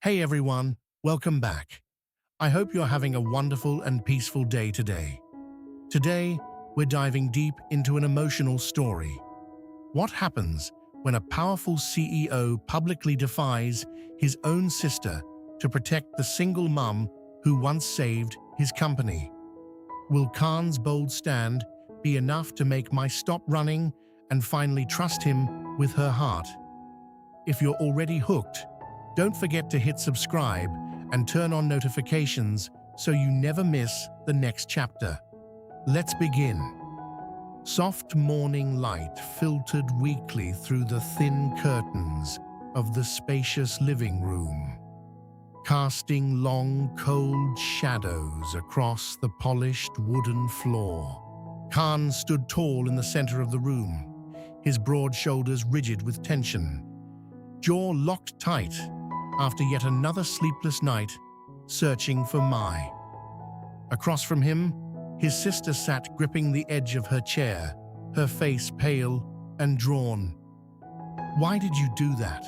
Hey everyone, welcome back. I hope you're having a wonderful and peaceful day today. Today, we're diving deep into an emotional story. What happens when a powerful CEO publicly defies his own sister to protect the single mom who once saved his company? Will Khan's bold stand be enough to make me stop running and finally trust him with her heart? If you're already hooked, don't forget to hit subscribe and turn on notifications so you never miss the next chapter. Let's begin. Soft morning light filtered weakly through the thin curtains of the spacious living room, casting long, cold shadows across the polished wooden floor. Khan stood tall in the center of the room, his broad shoulders rigid with tension, jaw locked tight after yet another sleepless night searching for Mai. Across from him, his sister sat gripping the edge of her chair, her face pale and drawn. "Why did you do that?"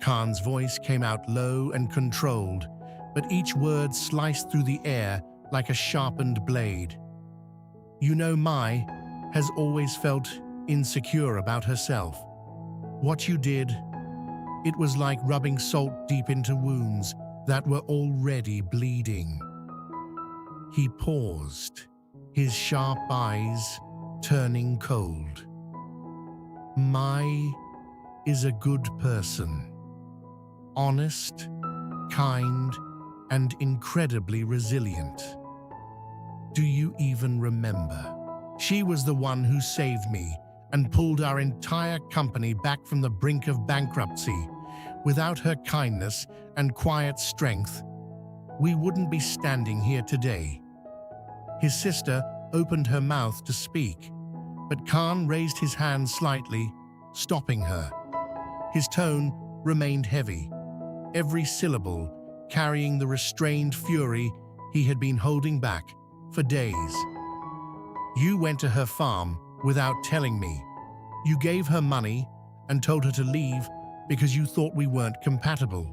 Khan's voice came out low and controlled, but each word sliced through the air like a sharpened blade. "You know, Mai has always felt insecure about herself. What you did, it was like rubbing salt deep into wounds that were already bleeding." He paused, his sharp eyes turning cold. "Mai is a good person. Honest, kind, and incredibly resilient. Do you even remember? She was the one who saved me and pulled our entire company back from the brink of bankruptcy. Without her kindness and quiet strength, we wouldn't be standing here today." His sister opened her mouth to speak, but Khan raised his hand slightly, stopping her. His tone remained heavy, every syllable carrying the restrained fury he had been holding back for days. "You went to her farm without telling me. You gave her money and told her to leave because you thought we weren't compatible.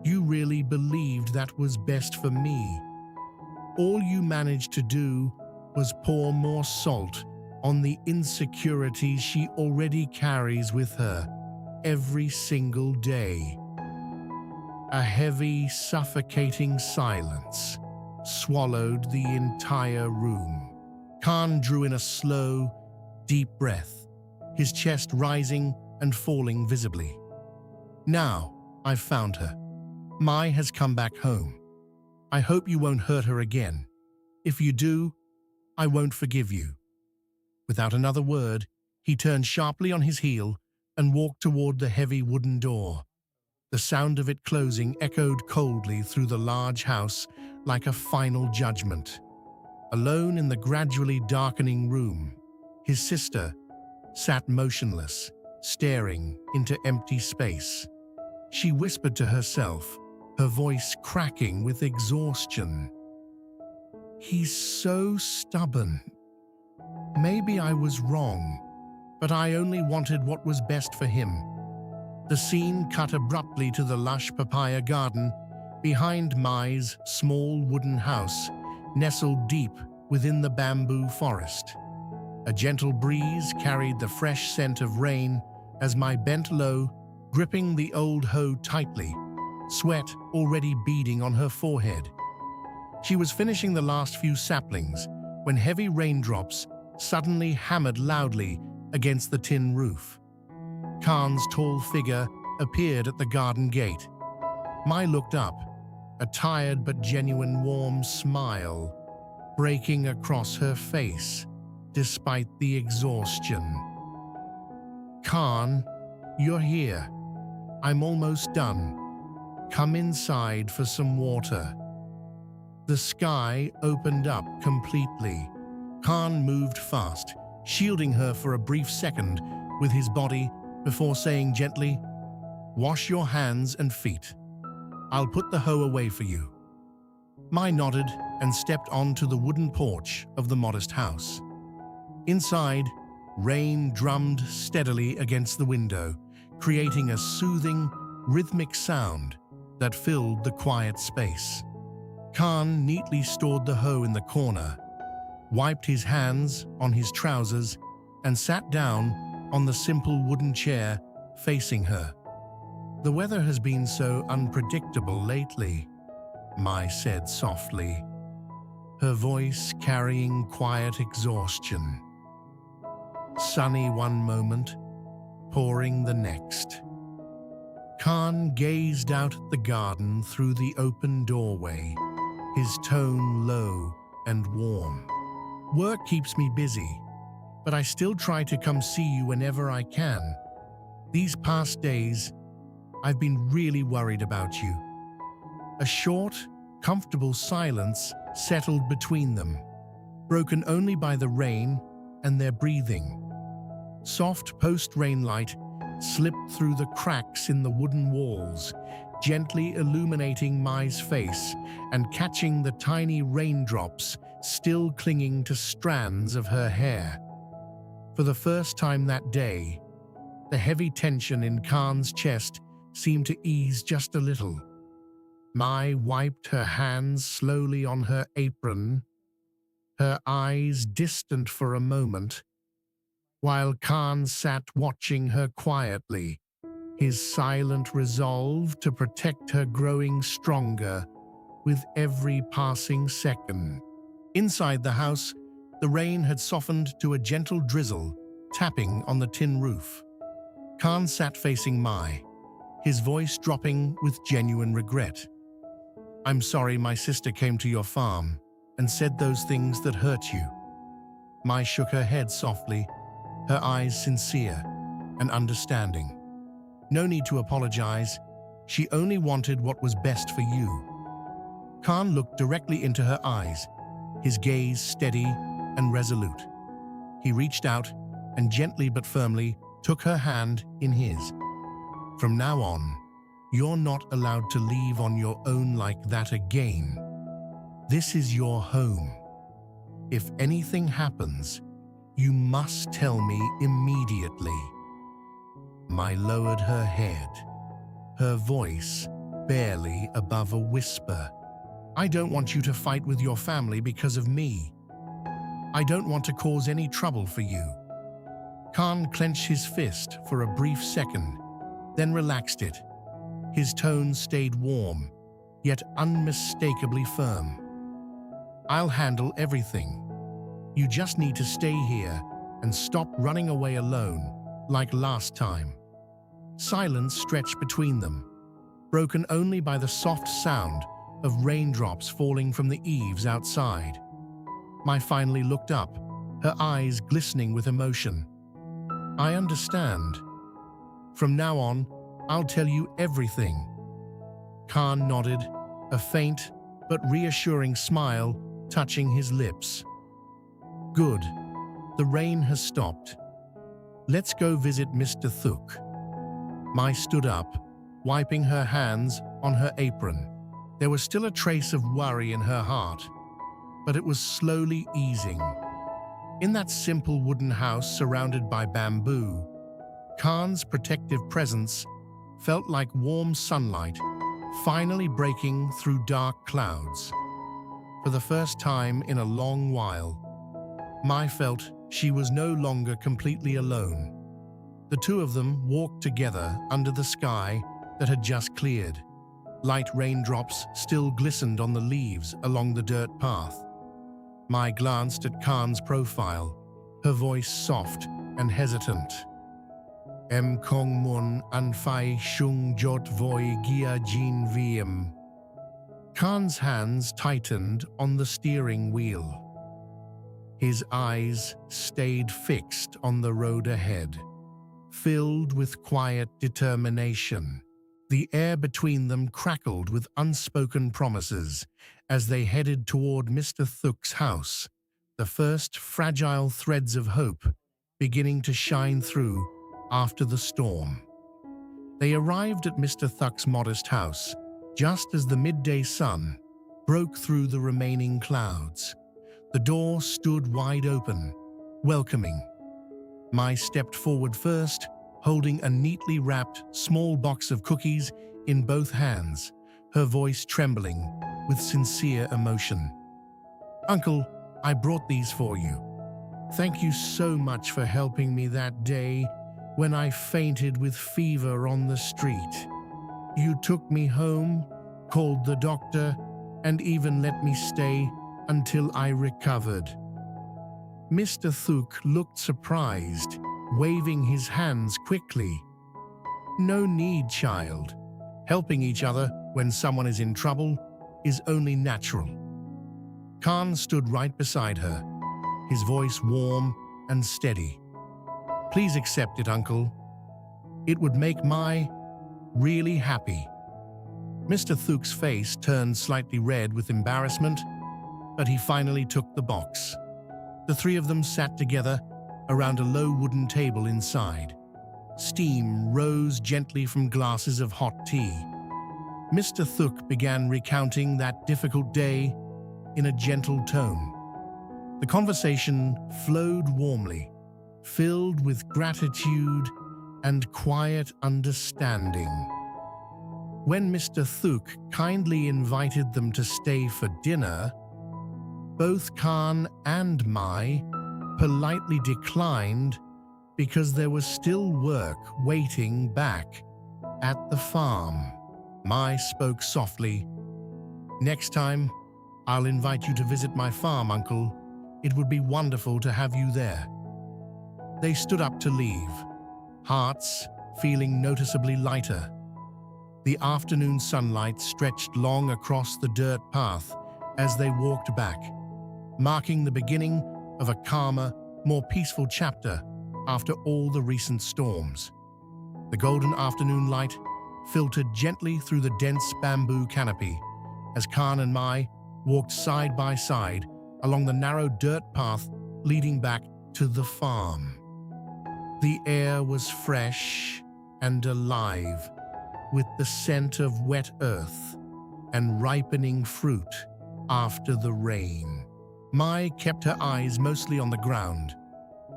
You really believed that was best for me. All you managed to do was pour more salt on the insecurities she already carries with her every single day." A heavy, suffocating silence swallowed the entire room. Khan drew in a slow, deep breath, his chest rising and falling visibly. "Now, I've found her. Mai has come back home. I hope you won't hurt her again. If you do, I won't forgive you." Without another word, he turned sharply on his heel and walked toward the heavy wooden door. The sound of it closing echoed coldly through the large house like a final judgment. Alone in the gradually darkening room, his sister sat motionless, staring into empty space. She whispered to herself, her voice cracking with exhaustion. "He's so stubborn. Maybe I was wrong, but I only wanted what was best for him." The scene cut abruptly to the lush papaya garden behind Mai's small wooden house, nestled deep within the bamboo forest. A gentle breeze carried the fresh scent of rain as Mai bent low, gripping the old hoe tightly, sweat already beading on her forehead. She was finishing the last few saplings when heavy raindrops suddenly hammered loudly against the tin roof. Khan's tall figure appeared at the garden gate. Mai looked up, a tired but genuine warm smile breaking across her face despite the exhaustion. "Khan, you're here. I'm almost done. Come inside for some water." The sky opened up completely. Khan moved fast, shielding her for a brief second with his body before saying gently, "Wash your hands and feet. I'll put the hoe away for you." Mai nodded and stepped onto the wooden porch of the modest house. Inside, rain drummed steadily against the window, creating a soothing, rhythmic sound that filled the quiet space. Khan neatly stored the hoe in the corner, wiped his hands on his trousers, and sat down on the simple wooden chair facing her. "The weather has been so unpredictable lately," Mai said softly, her voice carrying quiet exhaustion. "Sunny one moment, pouring the next." Khan gazed out at the garden through the open doorway, his tone low and warm. "Work keeps me busy, but I still try to come see you whenever I can. These past days, I've been really worried about you." A short, comfortable silence settled between them, broken only by the rain and their breathing. Soft post-rain light slipped through the cracks in the wooden walls, gently illuminating Mai's face and catching the tiny raindrops still clinging to strands of her hair. For the first time that day, the heavy tension in Khan's chest seemed to ease just a little. Mai wiped her hands slowly on her apron, her eyes distant for a moment, while Khan sat watching her quietly, his silent resolve to protect her growing stronger with every passing second. Inside the house, the rain had softened to a gentle drizzle, tapping on the tin roof. Khan sat facing Mai, his voice dropping with genuine regret. "I'm sorry my sister came to your farm and said those things that hurt you." Mai shook her head softly, her eyes sincere and understanding. "No need to apologize. She only wanted what was best for you." Khan looked directly into her eyes, his gaze steady and resolute. He reached out and gently but firmly took her hand in his. "From now on, you're not allowed to leave on your own like that again. This is your home. If anything happens, you must tell me immediately." Mai lowered her head, her voice barely above a whisper. "I don't want you to fight with your family because of me. I don't want to cause any trouble for you." Khan clenched his fist for a brief second, then relaxed it. His tone stayed warm, yet unmistakably firm. "I'll handle everything. You just need to stay here and stop running away alone, like last time." Silence stretched between them, broken only by the soft sound of raindrops falling from the eaves outside. Mai finally looked up, her eyes glistening with emotion. "I understand. From now on, I'll tell you everything." Khan nodded, a faint but reassuring smile touching his lips. "Good. The rain has stopped. Let's go visit Mr. Thuk." Mai stood up, wiping her hands on her apron. There was still a trace of worry in her heart, but it was slowly easing. In that simple wooden house surrounded by bamboo, Khan's protective presence felt like warm sunlight finally breaking through dark clouds. For the first time in a long while, Mai felt she was no longer completely alone. The two of them walked together under the sky that had just cleared. Light raindrops still glistened on the leaves along the dirt path. Mai glanced at Khan's profile, her voice soft and hesitant. "Em kong mun an fai shung jot voi gia jin wiem." Khan's hands tightened on the steering wheel. His eyes stayed fixed on the road ahead, filled with quiet determination. The air between them crackled with unspoken promises as they headed toward Mr. Thuk's house, the first fragile threads of hope beginning to shine through after the storm. They arrived at Mr. Thuk's modest house just as the midday sun broke through the remaining clouds. The door stood wide open, welcoming. Mai stepped forward first, holding a neatly wrapped small box of cookies in both hands, her voice trembling with sincere emotion. "Uncle, I brought these for you. Thank you so much for helping me that day when I fainted with fever on the street. You took me home, called the doctor, and even let me stay until I recovered." Mr. Thuk looked surprised, waving his hands quickly. "No need, child. Helping each other when someone is in trouble is only natural." Khan stood right beside her, his voice warm and steady. "Please accept it, Uncle. It would make my really happy." Mr. Thuk's face turned slightly red with embarrassment, but he finally took the box. The three of them sat together around a low wooden table inside. Steam rose gently from glasses of hot tea. Mr. Thuk began recounting that difficult day in a gentle tone. The conversation flowed warmly, filled with gratitude and quiet understanding. When Mr. Thuk kindly invited them to stay for dinner, both Khan and Mai politely declined because there was still work waiting back at the farm. Mai spoke softly. "Next time, I'll invite you to visit my farm, Uncle. It would be wonderful to have you there." They stood up to leave, hearts feeling noticeably lighter. The afternoon sunlight stretched long across the dirt path as they walked back, marking the beginning of a calmer, more peaceful chapter after all the recent storms. The golden afternoon light filtered gently through the dense bamboo canopy as Khan and Mai walked side by side along the narrow dirt path leading back to the farm. The air was fresh and alive, with the scent of wet earth and ripening fruit after the rain. Mai kept her eyes mostly on the ground,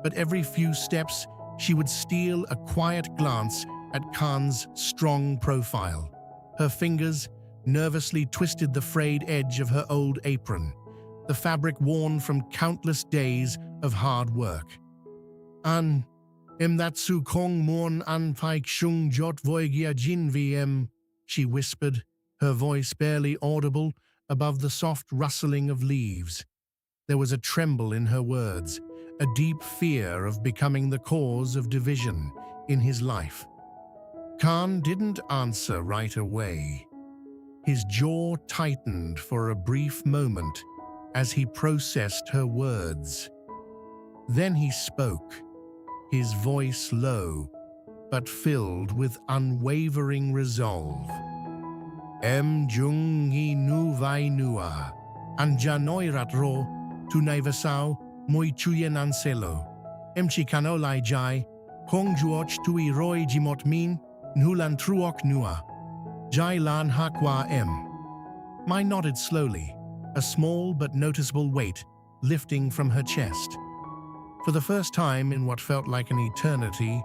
but every few steps she would steal a quiet glance at Khan's strong profile. Her fingers nervously twisted the frayed edge of her old apron, the fabric worn from countless days of hard work. "An, Imdatsu kong morn an paik shung jot voigia jin vm," she whispered, her voice barely audible above the soft rustling of leaves. There was a tremble in her words, a deep fear of becoming the cause of division in his life. Khan didn't answer right away. His jaw tightened for a brief moment as he processed her words. Then he spoke, his voice low, but filled with unwavering resolve. Jung hi nu vai nua, anjanoi ratro, tunai vasau, moi chuyen anselo. Chikanolai jai, kong juoch tui roi jimot min, nulan truok nua. Jai lan hakwa em. Mai nodded slowly, a small but noticeable weight lifting from her chest. For the first time in what felt like an eternity,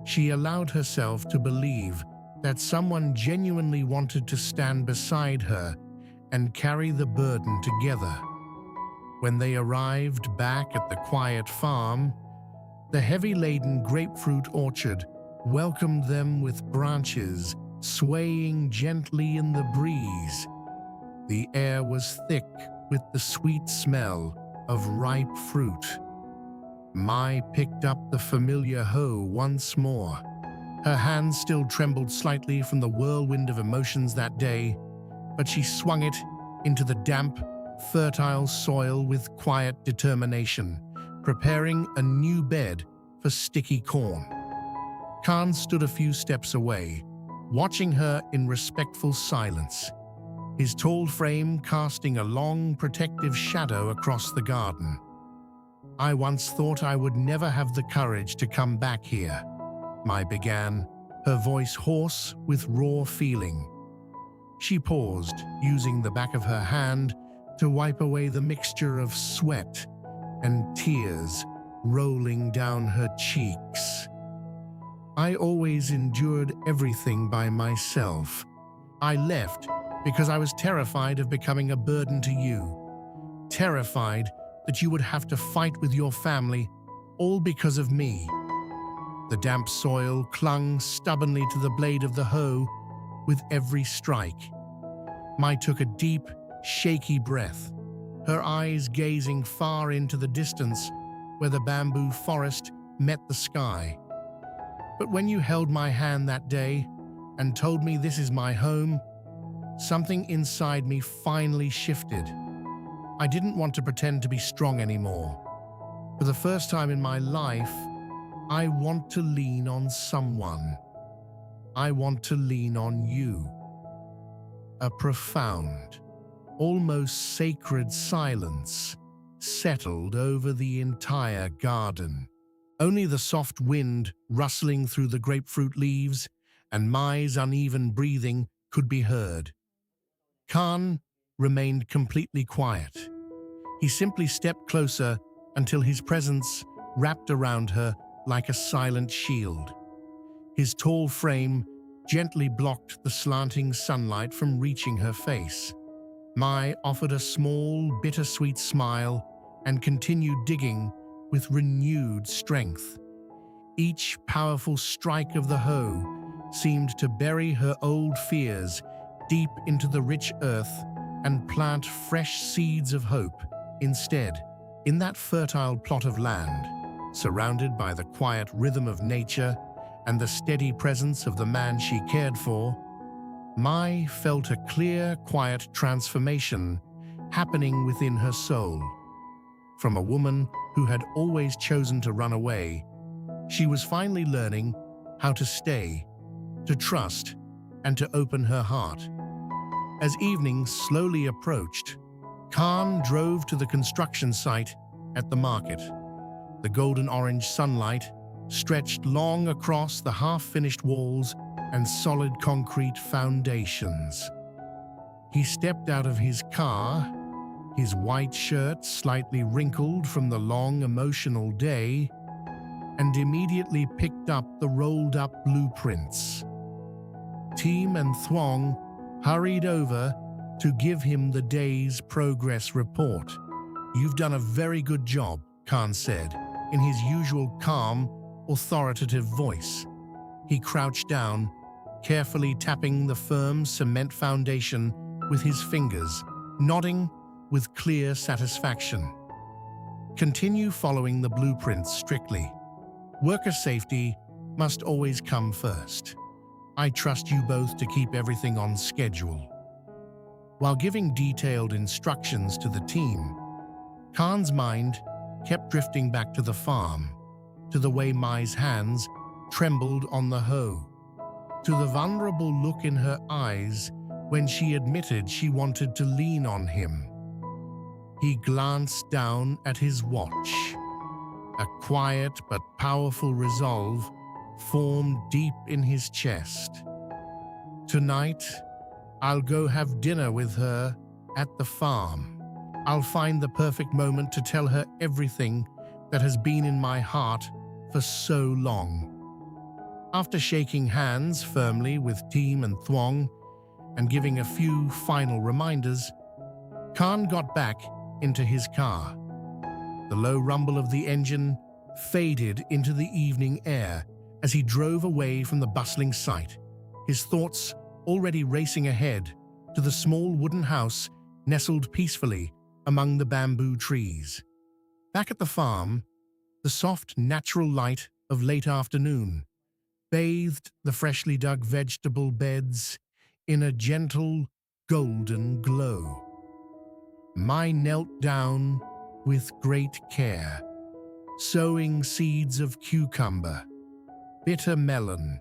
she allowed herself to believe that someone genuinely wanted to stand beside her and carry the burden together. When they arrived back at the quiet farm, the heavy-laden grapefruit orchard welcomed them with branches swaying gently in the breeze. The air was thick with the sweet smell of ripe fruit. Mai picked up the familiar hoe once more. Her hands still trembled slightly from the whirlwind of emotions that day, but she swung it into the damp, fertile soil with quiet determination, preparing a new bed for sticky corn. Khan stood a few steps away, watching her in respectful silence, his tall frame casting a long, protective shadow across the garden. "I once thought I would never have the courage to come back here," Mai began, her voice hoarse with raw feeling. She paused, using the back of her hand to wipe away the mixture of sweat and tears rolling down her cheeks. "I always endured everything by myself. I left because I was terrified of becoming a burden to you, terrified that you would have to fight with your family, all because of me. The damp soil clung stubbornly to the blade of the hoe with every strike. Mai took a deep, shaky breath, her eyes gazing far into the distance where the bamboo forest met the sky. But when you held my hand that day and told me this is my home, something inside me finally shifted. I didn't want to pretend to be strong anymore. For the first time in my life, I want to lean on someone. I want to lean on you. A profound, almost sacred silence settled over the entire garden. Only the soft wind rustling through the grapefruit leaves and Mai's uneven breathing could be heard. Khan remained completely quiet. He simply stepped closer until his presence wrapped around her like a silent shield. His tall frame gently blocked the slanting sunlight from reaching her face. Mai offered a small, bittersweet smile and continued digging with renewed strength. Each powerful strike of the hoe seemed to bury her old fears deep into the rich earth and plant fresh seeds of hope. Instead, in that fertile plot of land, surrounded by the quiet rhythm of nature and the steady presence of the man she cared for, Mai felt a clear, quiet transformation happening within her soul. From a woman who had always chosen to run away, she was finally learning how to stay, to trust, and to open her heart. As evening slowly approached, Khan drove to the construction site at the market. The golden-orange sunlight stretched long across the half-finished walls and solid concrete foundations. He stepped out of his car, his white shirt slightly wrinkled from the long emotional day, and immediately picked up the rolled-up blueprints. Team and Thuong hurried over to give him the day's progress report. "You've done a very good job," Khan said, in his usual calm, authoritative voice. He crouched down, carefully tapping the firm cement foundation with his fingers, nodding with clear satisfaction. "Continue following the blueprints strictly. Worker safety must always come first. I trust you both to keep everything on schedule." While giving detailed instructions to the team, Khan's mind kept drifting back to the farm, to the way Mai's hands trembled on the hoe, to the vulnerable look in her eyes when she admitted she wanted to lean on him. He glanced down at his watch. A quiet but powerful resolve formed deep in his chest. "Tonight, I'll go have dinner with her at the farm. I'll find the perfect moment to tell her everything that has been in my heart for so long." After shaking hands firmly with Team and Thuong and giving a few final reminders, Khan got back into his car. The low rumble of the engine faded into the evening air as he drove away from the bustling site, his thoughts already racing ahead to the small wooden house nestled peacefully among the bamboo trees. Back at the farm, the soft, natural light of late afternoon bathed the freshly dug vegetable beds in a gentle, golden glow. Mai knelt down with great care, sowing seeds of cucumber, bitter melon,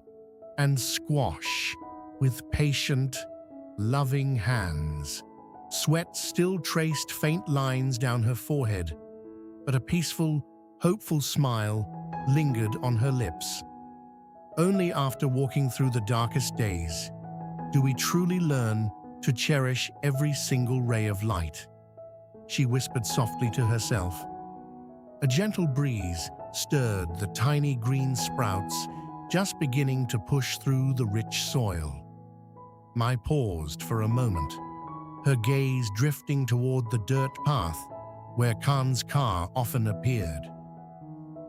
and squash with patient, loving hands. Sweat still traced faint lines down her forehead, but a peaceful, hopeful smile lingered on her lips. Only after walking through the darkest days do we truly learn to cherish every single ray of light, she whispered softly to herself. A gentle breeze stirred the tiny green sprouts just beginning to push through the rich soil. Mai paused for a moment, her gaze drifting toward the dirt path where Khan's car often appeared.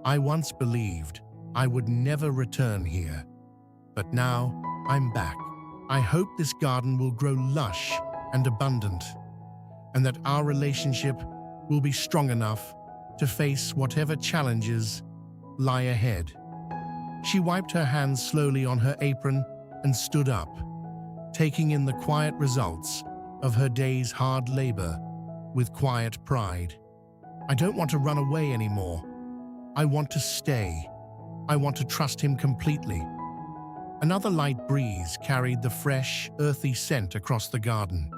I once believed I would never return here, but now I'm back. I hope this garden will grow lush and abundant, and that our relationship will be strong enough to face whatever challenges lie ahead. She wiped her hands slowly on her apron and stood up, taking in the quiet results of her day's hard labor with quiet pride. I don't want to run away anymore. I want to stay. I want to trust him completely. Another light breeze carried the fresh, earthy scent across the garden.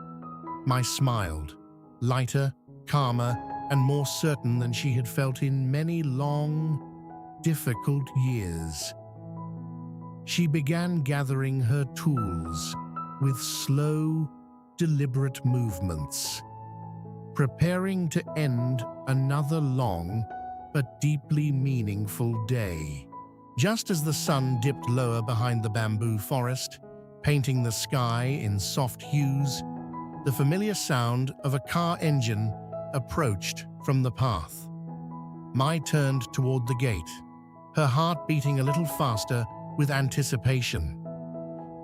Mai smiled, lighter, calmer, and more certain than she had felt in many long, difficult years. She began gathering her tools with slow, deliberate movements, preparing to end another long but deeply meaningful day. Just as the sun dipped lower behind the bamboo forest, painting the sky in soft hues, the familiar sound of a car engine approached from the path. Mai turned toward the gate, her heart beating a little faster with anticipation.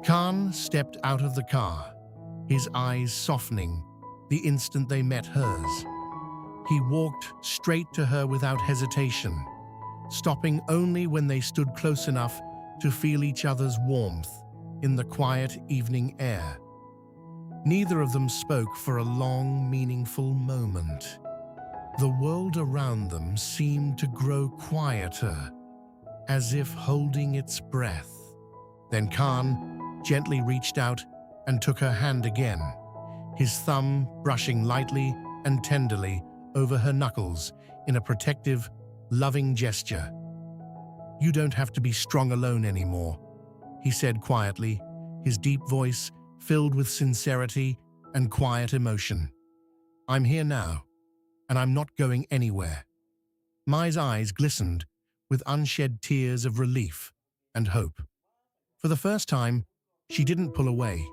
Khan stepped out of the car, his eyes softening the instant they met hers. He walked straight to her without hesitation, stopping only when they stood close enough to feel each other's warmth in the quiet evening air. Neither of them spoke for a long, meaningful moment. The world around them seemed to grow quieter, as if holding its breath. Then Khan gently reached out and took her hand again, his thumb brushing lightly and tenderly over her knuckles in a protective, loving gesture. "You don't have to be strong alone anymore," he said quietly, his deep voice filled with sincerity and quiet emotion. "I'm here now, and I'm not going anywhere." Mai's eyes glistened with unshed tears of relief and hope. For the first time, she didn't pull away.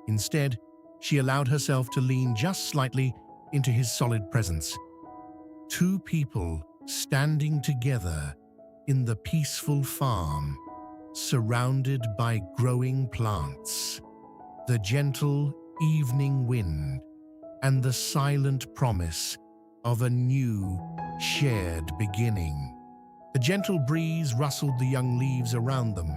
Instead, she allowed herself to lean just slightly into his solid presence. Two people standing together in the peaceful farm, surrounded by growing plants, the gentle evening wind, and the silent promise of a new, shared beginning. The gentle breeze rustled the young leaves around them,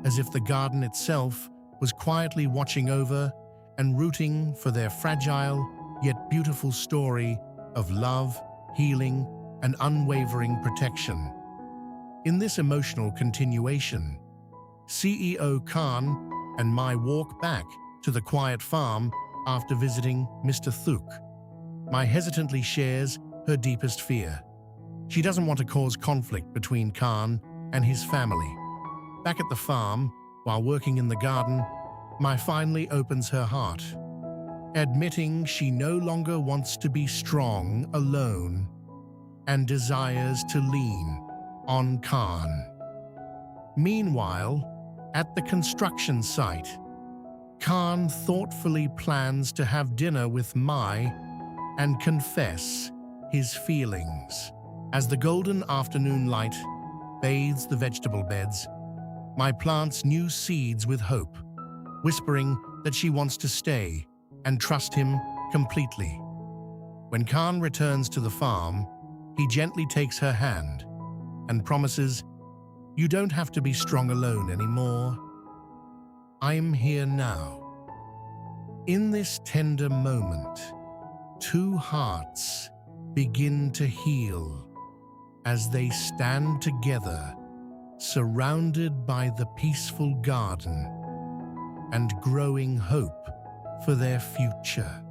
as if the garden itself was quietly watching over and rooting for their fragile yet beautiful story of love, healing, and unwavering protection. In this emotional continuation, CEO Khan and Mai walk back to the quiet farm after visiting Mr. Thuk. Mai hesitantly shares her deepest fear. She doesn't want to cause conflict between Khan and his family. Back at the farm, while working in the garden, Mai finally opens her heart, admitting she no longer wants to be strong alone and desires to lean on Khan. Meanwhile, at the construction site, Khan thoughtfully plans to have dinner with Mai and confess his feelings. As the golden afternoon light bathes the vegetable beds, Mai plants new seeds with hope, whispering that she wants to stay and trust him completely. When Khan returns to the farm, he gently takes her hand and promises, "You don't have to be strong alone anymore. I'm here now." In this tender moment, two hearts begin to heal as they stand together, surrounded by the peaceful garden and growing hope for their future.